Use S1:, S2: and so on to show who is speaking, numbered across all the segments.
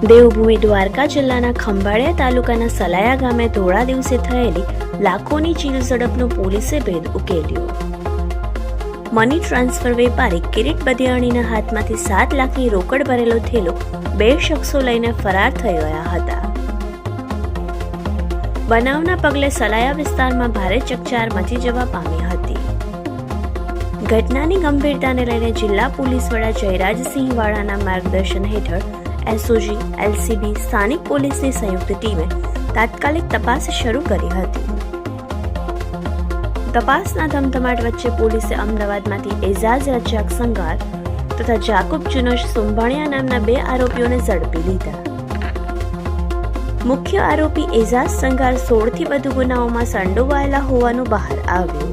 S1: દેવભૂમિ દ્વારકા જિલ્લાના ખંભાળિયા તાલુકાના સલાયા ગામે ધોળા દિવસે થયેલી લાખોની ચીલઝડપનો પોલીસે ભેદ ઉકેલ્યો. મની ટ્રાન્સફર વેપારી કિરીટ બદિયાણીના હાથમાંથી 7 લાખની રોકડ ભરેલો થેલો 2 શખ્સો લઈને ફરાર થઈ ગયા હતા. બનાવના પગલે સલાયા વિસ્તારમાં ભારે ચકચાર મચી જવા પામી હતી. ઘટનાની ગંભીરતાને લઈને જિલ્લા પોલીસ વડા જયરાજસિંહ વાળાના માર્ગદર્શન હેઠળ એસઓજી, એલસીબી, સ્થાનિક પોલીસની સંયુક્ત ટીમે તાત્કાલિક તપાસ શરૂ કરી હતી. તપાસના ધમધમાટ વચ્ચે પોલીસે અમદાવાદમાંથી એઝાઝ રજાક સંઘાર તથા જાકુબ જુનશ સુંભાણિયા નામના 2 આરોપીઓને ઝડપી લીધા. મુખ્ય આરોપી એઝાઝ સંઘાર 16થી વધુ ગુનાઓમાં સંડોવાયેલા હોવાનું બહાર આવ્યું.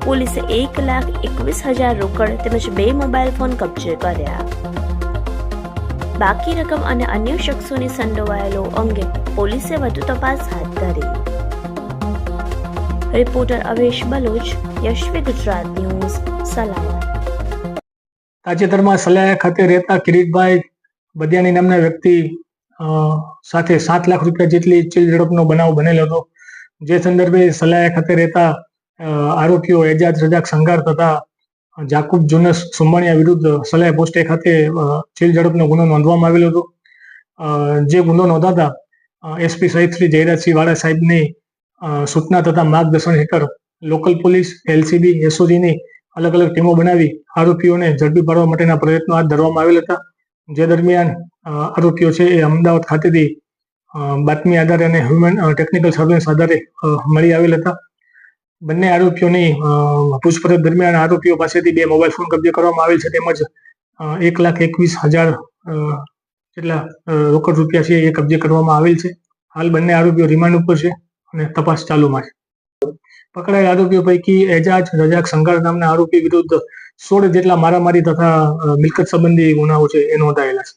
S1: પોલીસે 1,21,000 રોકડ તેમજ 2 મોબાઈલ ફોન કબજે કર્યા. બાકી રકમ અને અન્ય શખ્સોની સંડોવાયેલો અંગે પોલીસે વધુ તપાસ હાથ ધરી. Reporter Avesh Baloch, Yashvi Gujarat news, Salaya.
S2: તાજેતરમાં સલાયા ખાતે રહેતા કિરીટભાઈ બદિયાણી નામના વ્યક્તિ સાથે 7 લાખ રૂપિયા જેટલી ચીલઝડપનો બનાવ બનેલો હતો. જે સંદર્ભે સલાયા ખાતે રહેતા આરોપીઓ એજાજ રજાક સંઘાર તથા જાકુબ જુનસ સુંભાણિયા વિરુદ્ધ સલાયા પોસ્ટે ખાતે ચીલઝડપનો ગુનો નોંધવામાં આવેલો હતો. જે ગુનો નોંધાતા એસપી સહિત શ્રી જયરાજસિંહ વાળા સાહેબની સૂચના તથા માર્ગદર્શન હેઠળ લોકલ પોલીસ, એલસીબી, એસઓજીની અલગ અલગ ટીમો બનાવી આરોપીઓને ઝડપી પાડવા માટેના પ્રયત્નો હાથ ધરવામાં આવેલ હતા. જે દરમિયાન આરોપીઓ છે એ અમદાવાદ ખાતેથી બાતમી આધારે અને હ્યુમન ટેકનિકલ સર્વેલન્સ આધારે મળી આવેલ હતા. બંને આરોપીઓની પૂછપરછ દરમિયાન આરોપીઓ પાસેથી 2 મોબાઈલ ફોન કબજે કરવામાં આવેલ છે તેમજ 1,21,000 જેટલા રોકડ રૂપિયા છે એ કબજે કરવામાં આવેલ છે. હાલ બંને આરોપીઓ રિમાન્ડ ઉપર છે અને તપાસ ચાલુમાં છે. પકડાયેલ આરોપીઓ પૈકી એજાજ રજાક સંઘાર નામના આરોપી વિરુદ્ધ 16 જેટલા મારામારી તથા મિલકત સંબંધી ગુનાઓ છે એ નોંધાયેલા છે.